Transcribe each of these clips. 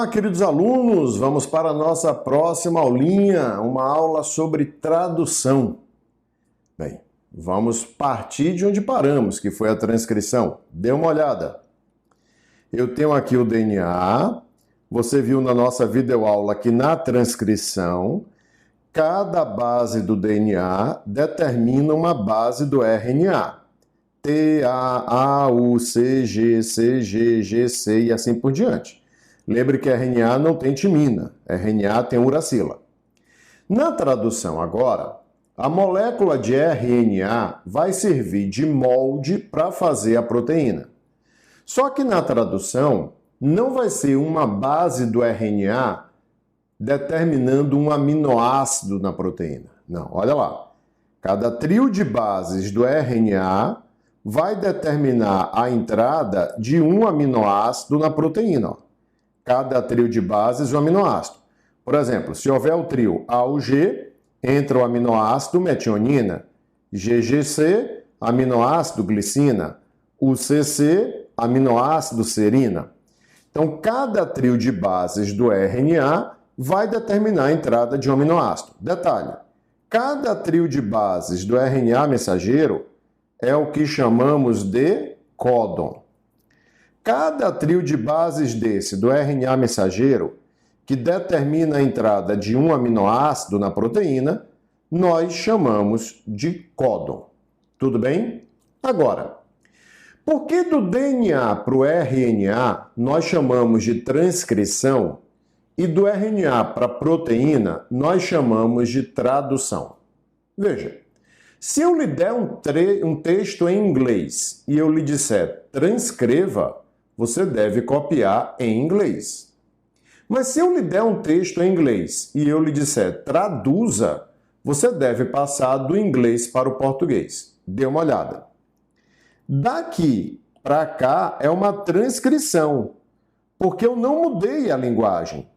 Olá, queridos alunos! Vamos para a nossa próxima aulinha, uma aula sobre tradução. Bem, vamos partir de onde paramos, que foi a transcrição. Dê uma olhada. Eu tenho aqui o DNA. Você viu na nossa videoaula que na transcrição, cada base do DNA determina uma base do RNA. T, A, U, C, G, CG, GC e assim por diante. Lembre que RNA não tem timina, RNA tem uracila. Na tradução agora, a molécula de RNA vai servir de molde para fazer a proteína. Só que na tradução, não vai ser uma base do RNA determinando um aminoácido na proteína. Não, olha lá. Cada trio de bases do RNA vai determinar a entrada de um aminoácido na proteína. Cada trio de bases, um aminoácido. Por exemplo, se houver o trio AUG, entra o aminoácido metionina. GGC, aminoácido glicina. UCC, aminoácido serina. Então, cada trio de bases do RNA vai determinar a entrada de um aminoácido. Detalhe, cada trio de bases do RNA mensageiro é o que chamamos de códon. Cada trio de bases desse do RNA mensageiro, que determina a entrada de um aminoácido na proteína, nós chamamos de códon. Tudo bem? Agora, por que do DNA para o RNA nós chamamos de transcrição e do RNA para a proteína nós chamamos de tradução? Veja, se eu lhe der um texto em inglês e eu lhe disser transcreva, você deve copiar em inglês. Mas se eu lhe der um texto em inglês e eu lhe disser traduza, você deve passar do inglês para o português. Dê uma olhada. Daqui para cá é uma transcrição, porque eu não mudei a linguagem.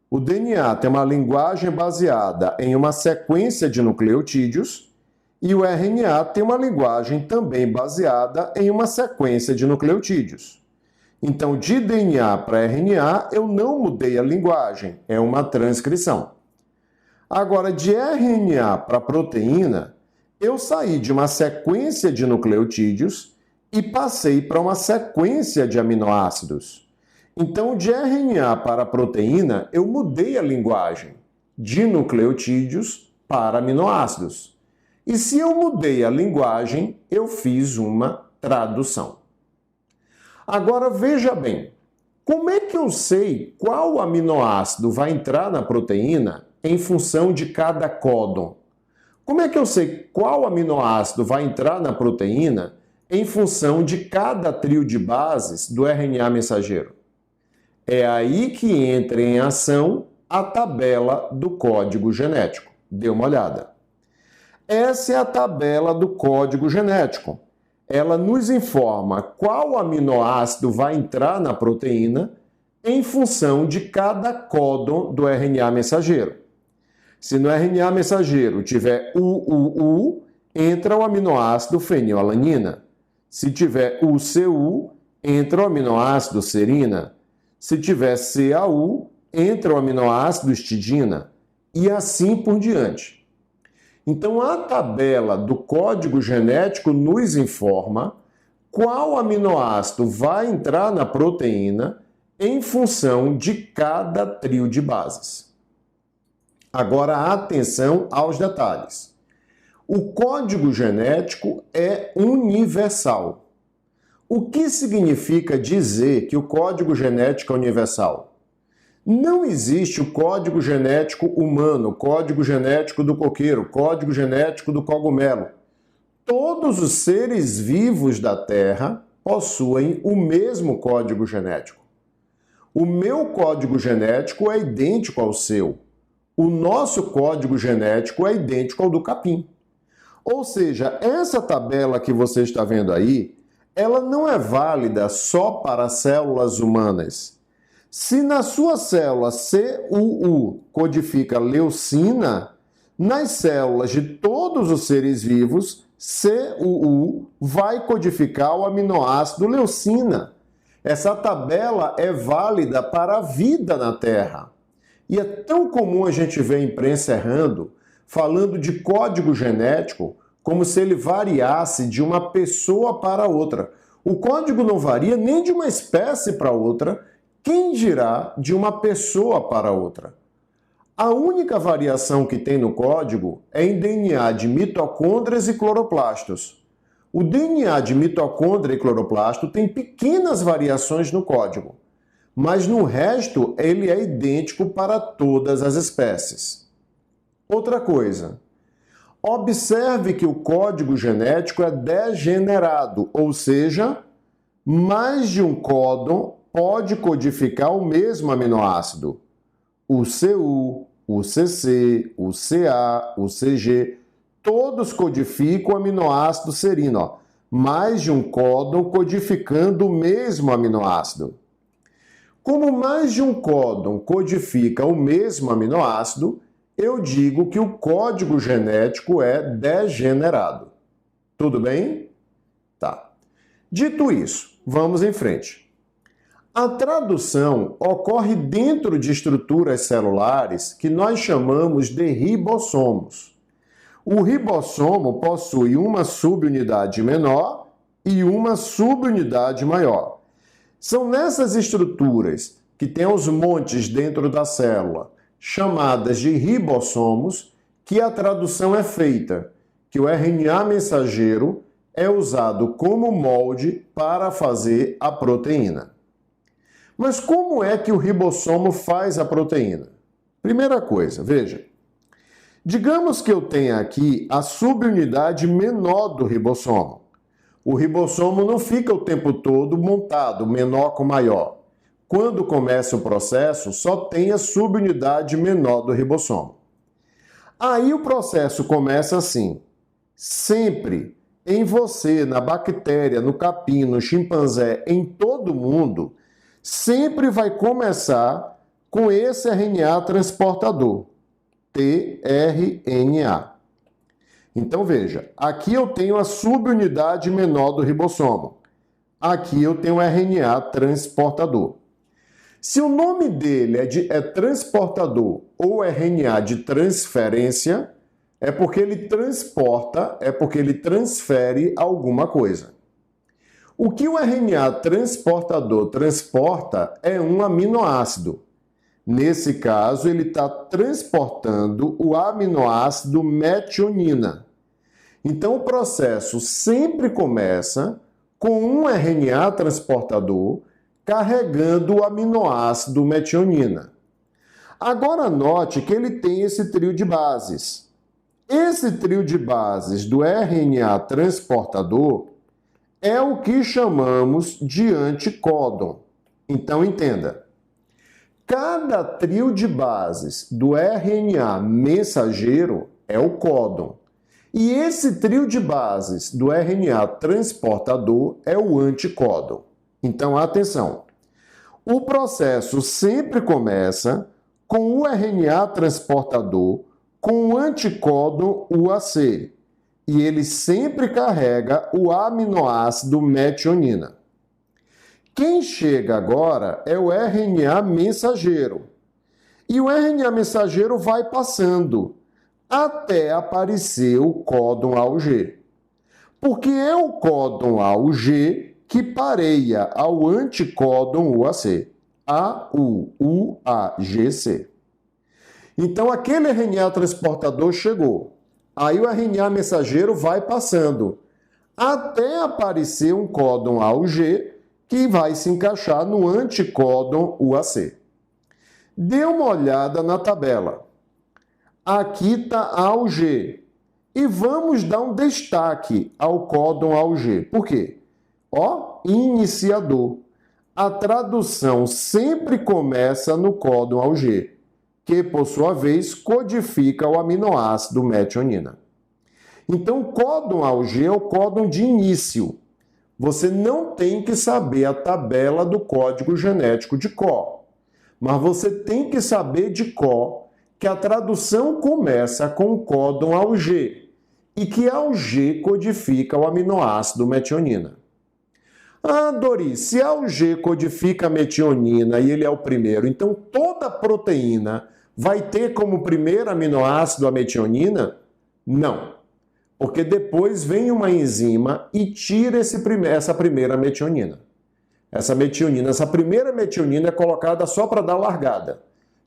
O DNA tem uma linguagem baseada em uma sequência de nucleotídeos e o RNA tem uma linguagem também baseada em uma sequência de nucleotídeos. Então, de DNA para RNA, eu não mudei a linguagem, é uma transcrição. Agora, de RNA para proteína, eu saí de uma sequência de nucleotídeos e passei para uma sequência de aminoácidos. Então, de RNA para proteína, eu mudei a linguagem, de nucleotídeos para aminoácidos. E se eu mudei a linguagem, eu fiz uma tradução. Agora, veja bem, como é que eu sei qual aminoácido vai entrar na proteína em função de cada códon? Como é que eu sei qual aminoácido vai entrar na proteína em função de cada trio de bases do RNA mensageiro? É aí que entra em ação a tabela do código genético. Dê uma olhada. Essa é a tabela do código genético. Ela nos informa qual aminoácido vai entrar na proteína em função de cada códon do RNA mensageiro. Se no RNA mensageiro tiver UUU, entra o aminoácido fenilalanina. Se tiver UCU, entra o aminoácido serina. Se tiver CAU, entra o aminoácido histidina. E assim por diante. Então, a tabela do código genético nos informa qual aminoácido vai entrar na proteína em função de cada trio de bases. Agora, atenção aos detalhes. O código genético é universal. O que significa dizer que o código genético é universal? Não existe o código genético humano, código genético do coqueiro, código genético do cogumelo. Todos os seres vivos da Terra possuem o mesmo código genético. O meu código genético é idêntico ao seu. O nosso código genético é idêntico ao do capim. Ou seja, essa tabela que você está vendo aí, ela não é válida só para células humanas. Se na sua célula CUU codifica leucina, nas células de todos os seres vivos, CUU vai codificar o aminoácido leucina. Essa tabela é válida para a vida na Terra. E é tão comum a gente ver a imprensa errando, falando de código genético, como se ele variasse de uma pessoa para outra. O código não varia nem de uma espécie para outra, quem dirá de uma pessoa para outra? A única variação que tem no código é em DNA de mitocôndrias e cloroplastos. O DNA de mitocôndria e cloroplasto tem pequenas variações no código, mas no resto ele é idêntico para todas as espécies. Outra coisa, observe que o código genético é degenerado, ou seja, mais de um códon pode codificar o mesmo aminoácido. O CU, o CC, o CA, o CG, todos codificam o aminoácido serino. Mais de um códon codificando o mesmo aminoácido. Como mais de um códon codifica o mesmo aminoácido, eu digo que o código genético é degenerado. Tudo bem? Tá. Dito isso, vamos em frente. A tradução ocorre dentro de estruturas celulares que nós chamamos de ribossomos. O ribossomo possui uma subunidade menor e uma subunidade maior. São nessas estruturas que tem os montes dentro da célula, chamadas de ribossomos, que a tradução é feita, que o RNA mensageiro é usado como molde para fazer a proteína. Mas como é que o ribossomo faz a proteína? Primeira coisa, veja. Digamos que eu tenha aqui a subunidade menor do ribossomo. O ribossomo não fica o tempo todo montado, menor com maior. Quando começa o processo, só tem a subunidade menor do ribossomo. Aí o processo começa assim. Sempre em você, na bactéria, no capim, no chimpanzé, em todo mundo, sempre vai começar com esse RNA transportador, tRNA. Então veja, aqui eu tenho a subunidade menor do ribossomo. Aqui eu tenho o RNA transportador. Se o nome dele é transportador ou RNA de transferência, é porque ele transporta, é porque ele transfere alguma coisa. O que o RNA transportador transporta é um aminoácido. Nesse caso, ele está transportando o aminoácido metionina. Então, o processo sempre começa com um RNA transportador carregando o aminoácido metionina. Agora, note que ele tem esse trio de bases. Esse trio de bases do RNA transportador é o que chamamos de anticódon. Então, entenda. Cada trio de bases do RNA mensageiro é o códon. E esse trio de bases do RNA transportador é o anticódon. Então, atenção. O processo sempre começa com o RNA transportador com o anticódon UAC. E ele sempre carrega o aminoácido metionina. Quem chega agora é o RNA mensageiro. E o RNA mensageiro vai passando até aparecer o códon AUG. Porque é o códon AUG que pareia ao anticódon UAC. AUUAGC. Então, aquele RNA transportador chegou. Aí o RNA mensageiro vai passando até aparecer um códon AUG que vai se encaixar no anticódon UAC. Dê uma olhada na tabela. Aqui está AUG. E vamos dar um destaque ao códon AUG. Por quê? Ó, iniciador. A tradução sempre começa no códon AUG, que, por sua vez, codifica o aminoácido metionina. Então, o códon AUG é o códon de início. Você não tem que saber a tabela do código genético de cor, mas você tem que saber de cor que a tradução começa com o códon AUG e que AUG codifica o aminoácido metionina. Ah, Dori, se A o G codifica a metionina e ele é o primeiro, então toda proteína vai ter como primeiro aminoácido a metionina? Não, porque depois vem uma enzima e tira essa primeira metionina. Essa primeira metionina é colocada só para dar largada.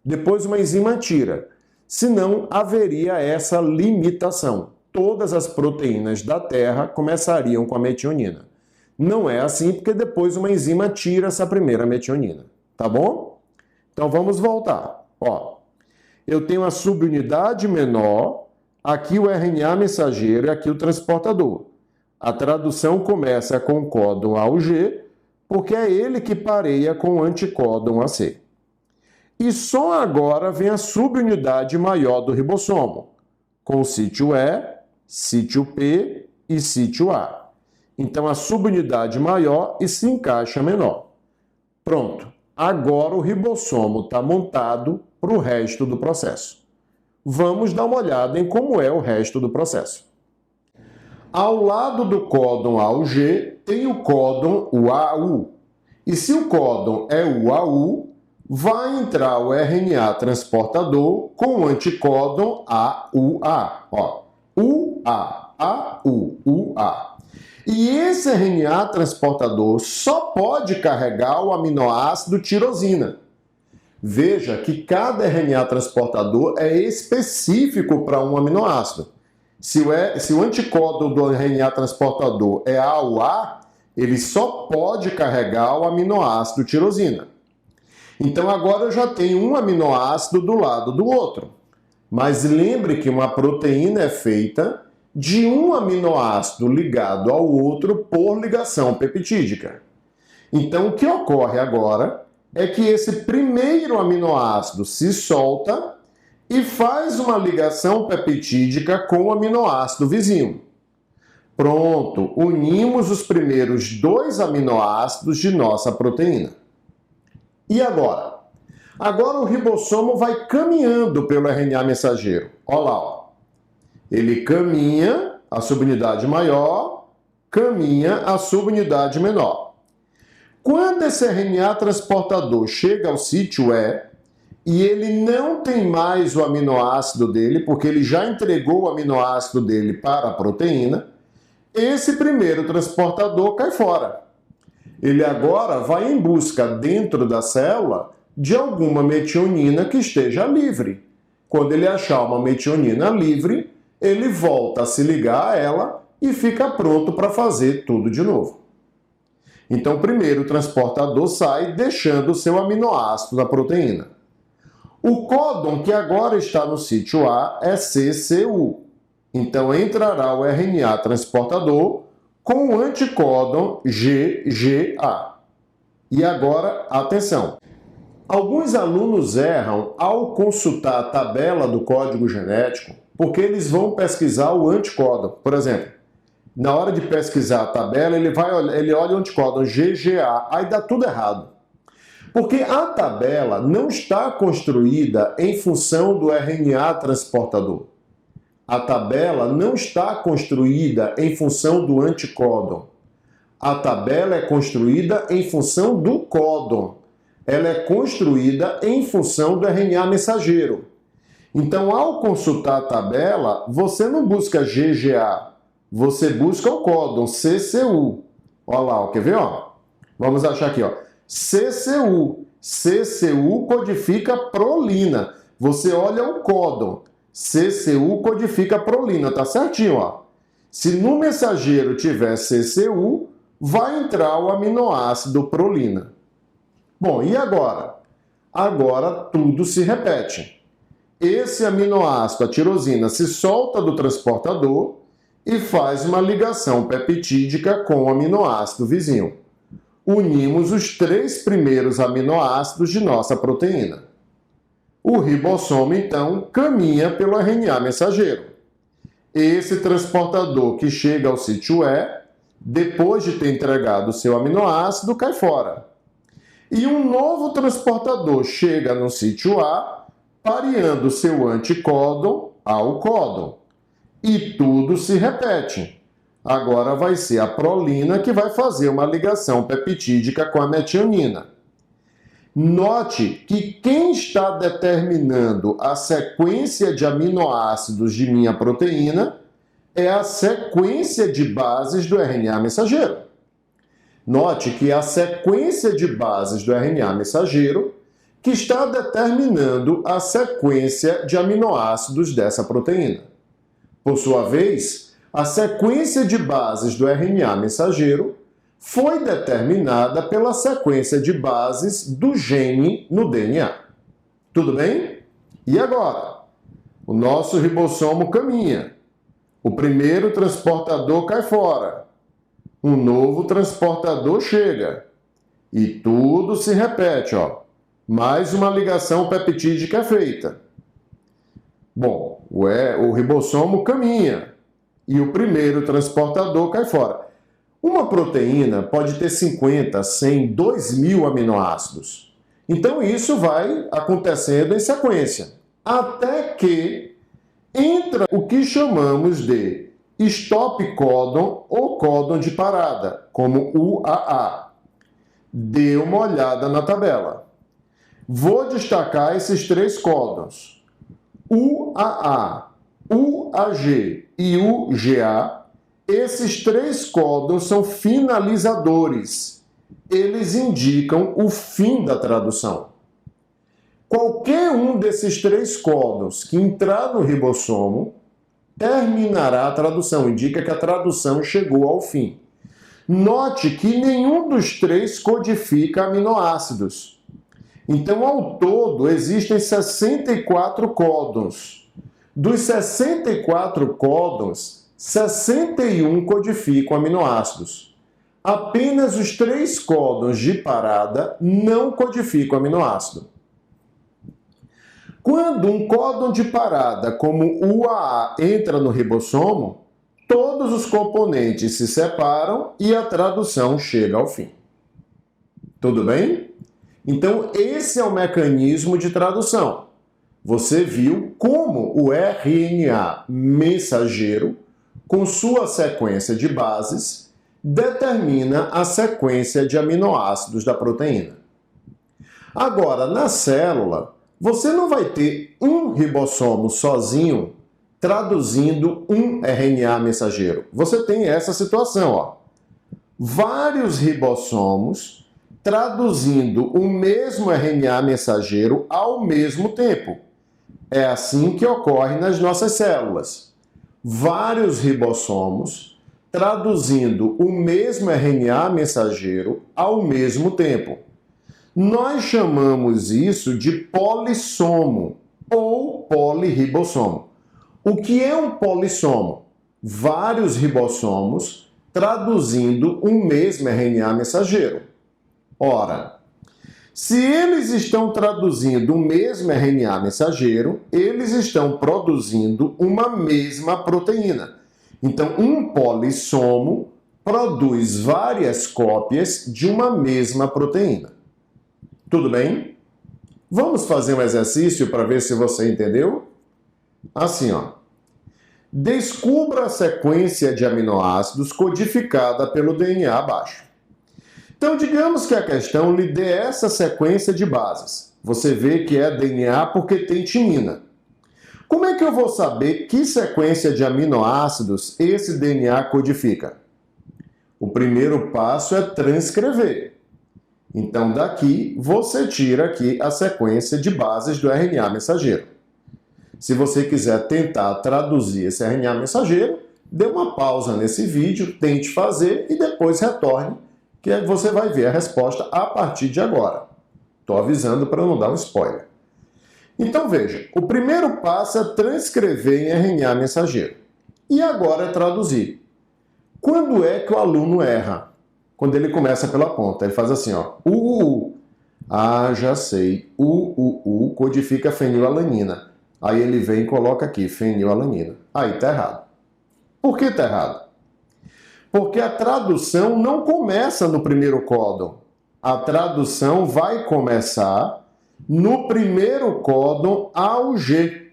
Depois uma enzima tira. Senão haveria essa limitação. Todas as proteínas da Terra começariam com a metionina. Não é assim, porque depois uma enzima tira essa primeira metionina. Tá bom? Então vamos voltar. Ó, eu tenho a subunidade menor, aqui o RNA mensageiro e aqui o transportador. A tradução começa com o códon A ao G, porque é ele que pareia com o anticódon AC. E só agora vem a subunidade maior do ribossomo, com o sítio E, sítio P e sítio A. Então a subunidade maior e se encaixa menor. Pronto, agora o ribossomo está montado para o resto do processo. Vamos dar uma olhada em como é o resto do processo. Ao lado do códon A ao G tem o códon UAU. E se o códon é UAU, vai entrar o RNA transportador com o anticódon AUA. Ó, UA, AU, UA. E esse RNA transportador só pode carregar o aminoácido tirosina. Veja que cada RNA transportador é específico para um aminoácido. Se o anticódon do RNA transportador é AUA, ele só pode carregar o aminoácido tirosina. Então agora eu já tenho um aminoácido do lado do outro. Mas lembre que uma proteína é feita de um aminoácido ligado ao outro por ligação peptídica. Então o que ocorre agora é que esse primeiro aminoácido se solta e faz uma ligação peptídica com o aminoácido vizinho. Pronto, unimos os primeiros dois aminoácidos de nossa proteína. E agora? Agora o ribossomo vai caminhando pelo RNA mensageiro. Olha lá, ó. Ele caminha a subunidade maior, caminha a subunidade menor. Quando esse RNA transportador chega ao sítio E ele não tem mais o aminoácido dele, porque ele já entregou o aminoácido dele para a proteína, esse primeiro transportador cai fora. Ele agora vai em busca dentro da célula de alguma metionina que esteja livre. Quando ele achar uma metionina livre, ele volta a se ligar a ela e fica pronto para fazer tudo de novo. Então, primeiro o transportador sai deixando o seu aminoácido da proteína. O códon que agora está no sítio A é CCU. Então, entrará o RNA transportador com o anticódon GGA. E agora, atenção! Alguns alunos erram ao consultar a tabela do código genético porque eles vão pesquisar o anticódon. Por exemplo, na hora de pesquisar a tabela, ele olha o anticódon GGA, aí dá tudo errado. Porque a tabela não está construída em função do RNA transportador. A tabela não está construída em função do anticódon. A tabela é construída em função do códon. Ela é construída em função do RNA mensageiro. Então, ao consultar a tabela, você não busca GGA, você busca o códon CCU. Olha lá, quer ver? Ó? Vamos achar aqui, ó. CCU. CCU codifica prolina. Você olha o códon. CCU codifica prolina, tá certinho, ó. Se no mensageiro tiver CCU, vai entrar o aminoácido prolina. Bom, e agora? Agora tudo se repete. Esse aminoácido, a tirosina, se solta do transportador e faz uma ligação peptídica com o aminoácido vizinho. Unimos os três primeiros aminoácidos de nossa proteína. O ribossomo, então, caminha pelo RNA mensageiro. Esse transportador que chega ao sítio E, depois de ter entregado o seu aminoácido, cai fora. E um novo transportador chega no sítio A, pareando seu anticódon ao códon. E tudo se repete. Agora vai ser a prolina que vai fazer uma ligação peptídica com a metionina. Note que quem está determinando a sequência de aminoácidos de minha proteína é a sequência de bases do RNA mensageiro. Note que é a sequência de bases do RNA mensageiro que está determinando a sequência de aminoácidos dessa proteína. Por sua vez, a sequência de bases do RNA mensageiro foi determinada pela sequência de bases do gene no DNA. Tudo bem? E agora? O nosso ribossomo caminha. O primeiro transportador cai fora. Um novo transportador chega. E tudo se repete, ó. Mais uma ligação peptídica é feita. Bom, o ribossomo caminha. E o primeiro transportador cai fora. Uma proteína pode ter 50, 100, 2.000 aminoácidos. Então, isso vai acontecendo em sequência. Até que entra o que chamamos de stop códon ou códon de parada, como UAA. Dê uma olhada na tabela. Vou destacar esses 3 códons. UAA, UAG e UGA. Esses 3 códons são finalizadores. Eles indicam o fim da tradução. Qualquer um desses 3 códons que entrar no ribossomo terminará a tradução, indica que a tradução chegou ao fim. Note que nenhum dos 3 codifica aminoácidos. Então, ao todo, existem 64 códons. Dos 64 códons, 61 codificam aminoácidos. Apenas os 3 códons de parada não codificam aminoácido. Quando um códon de parada, como o UAA, entra no ribossomo, todos os componentes se separam e a tradução chega ao fim. Tudo bem? Então, esse é o mecanismo de tradução. Você viu como o RNA mensageiro, com sua sequência de bases, determina a sequência de aminoácidos da proteína. Agora, na célula, você não vai ter um ribossomo sozinho traduzindo um RNA mensageiro. Você tem essa situação, ó. Vários ribossomos traduzindo o mesmo RNA mensageiro ao mesmo tempo. É assim que ocorre nas nossas células. Vários ribossomos traduzindo o mesmo RNA mensageiro ao mesmo tempo. Nós chamamos isso de polissomo ou polirribossomo. O que é um polissomo? Vários ribossomos traduzindo o mesmo RNA mensageiro. Ora, se eles estão traduzindo o mesmo RNA mensageiro, eles estão produzindo uma mesma proteína. Então, um polissomo produz várias cópias de uma mesma proteína. Tudo bem? Vamos fazer um exercício para ver se você entendeu? Assim, ó. Descubra a sequência de aminoácidos codificada pelo DNA abaixo. Então, digamos que a questão lhe dê essa sequência de bases. Você vê que é DNA porque tem timina. Como é que eu vou saber que sequência de aminoácidos esse DNA codifica? O primeiro passo é transcrever. Então, daqui, você tira aqui a sequência de bases do RNA mensageiro. Se você quiser tentar traduzir esse RNA mensageiro, dê uma pausa nesse vídeo, tente fazer e depois retorne, que você vai ver a resposta a partir de agora. Estou avisando para não dar um spoiler. Então, veja, o primeiro passo é transcrever em RNA mensageiro. E agora é traduzir. Quando é que o aluno erra? Quando ele começa pela ponta. Ele faz assim, ó. Ah, já sei. Codifica fenilalanina. Aí ele vem e coloca aqui, fenilalanina. Aí tá errado. Por que tá errado? Porque a tradução não começa no primeiro códon. A tradução vai começar no primeiro códon AUG.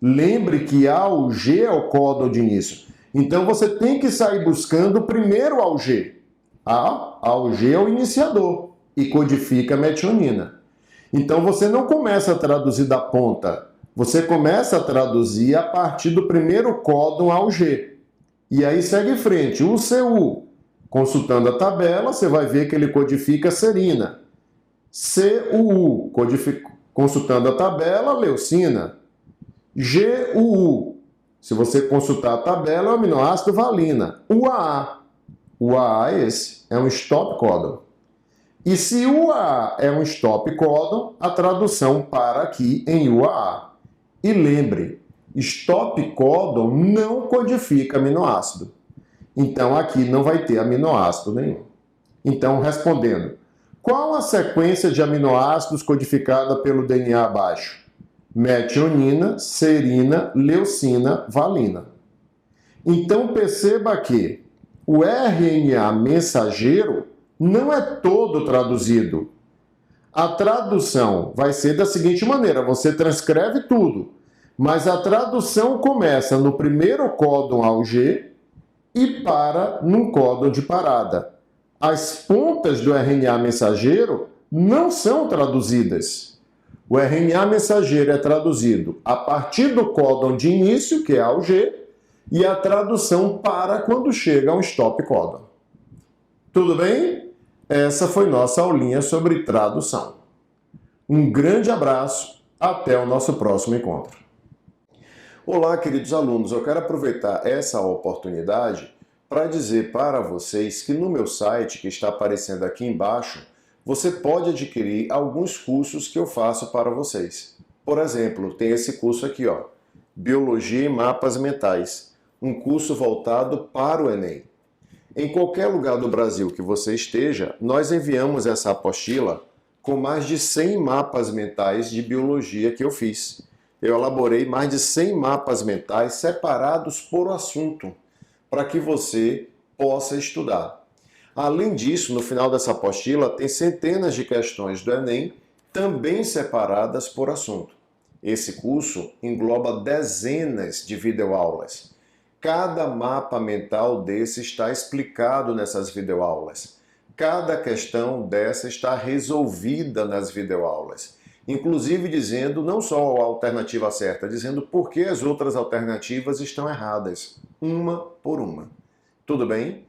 Lembre que AUG é o códon de início. Então você tem que sair buscando primeiro ao G. Ao G é o iniciador e codifica a metionina. Então você não começa a traduzir da ponta, você começa a traduzir a partir do primeiro códon ao G. E aí segue em frente, o CU. Consultando a tabela, você vai ver que ele codifica serina. CUU, consultando a tabela, leucina. GUU, se você consultar a tabela, é o aminoácido valina. UAA. UAA é esse, é um stop códon. E se UAA é um stop códon, a tradução para aqui em UAA. E lembre, stop códon não codifica aminoácido. Então aqui não vai ter aminoácido nenhum. Então, respondendo, qual a sequência de aminoácidos codificada pelo DNA abaixo? Metionina, serina, leucina, valina. Então perceba que o RNA mensageiro não é todo traduzido. A tradução vai ser da seguinte maneira, você transcreve tudo, mas a tradução começa no primeiro códon ao G e para num códon de parada. As pontas do RNA mensageiro não são traduzidas. O RNA mensageiro é traduzido a partir do códon de início, que é ao G, e a tradução para quando chega a um stop códon. Tudo bem? Essa foi nossa aulinha sobre tradução. Um grande abraço, até o nosso próximo encontro. Olá, queridos alunos, eu quero aproveitar essa oportunidade para dizer para vocês que no meu site, que está aparecendo aqui embaixo, você pode adquirir alguns cursos que eu faço para vocês. Por exemplo, tem esse curso aqui, ó, Biologia e Mapas Mentais, um curso voltado para o Enem. Em qualquer lugar do Brasil que você esteja, nós enviamos essa apostila com mais de 100 mapas mentais de biologia que eu fiz. Eu elaborei mais de 100 mapas mentais separados por assunto, para que você possa estudar. Além disso, no final dessa apostila, tem centenas de questões do Enem, também separadas por assunto. Esse curso engloba dezenas de videoaulas. Cada mapa mental desse está explicado nessas videoaulas. Cada questão dessa está resolvida nas videoaulas. Inclusive dizendo não só a alternativa certa, dizendo por que as outras alternativas estão erradas, uma por uma. Tudo bem?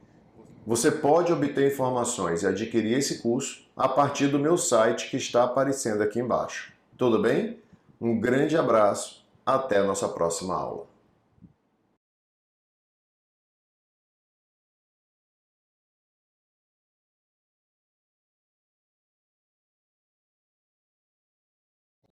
Você pode obter informações e adquirir esse curso a partir do meu site que está aparecendo aqui embaixo. Tudo bem? Um grande abraço, até a nossa próxima aula.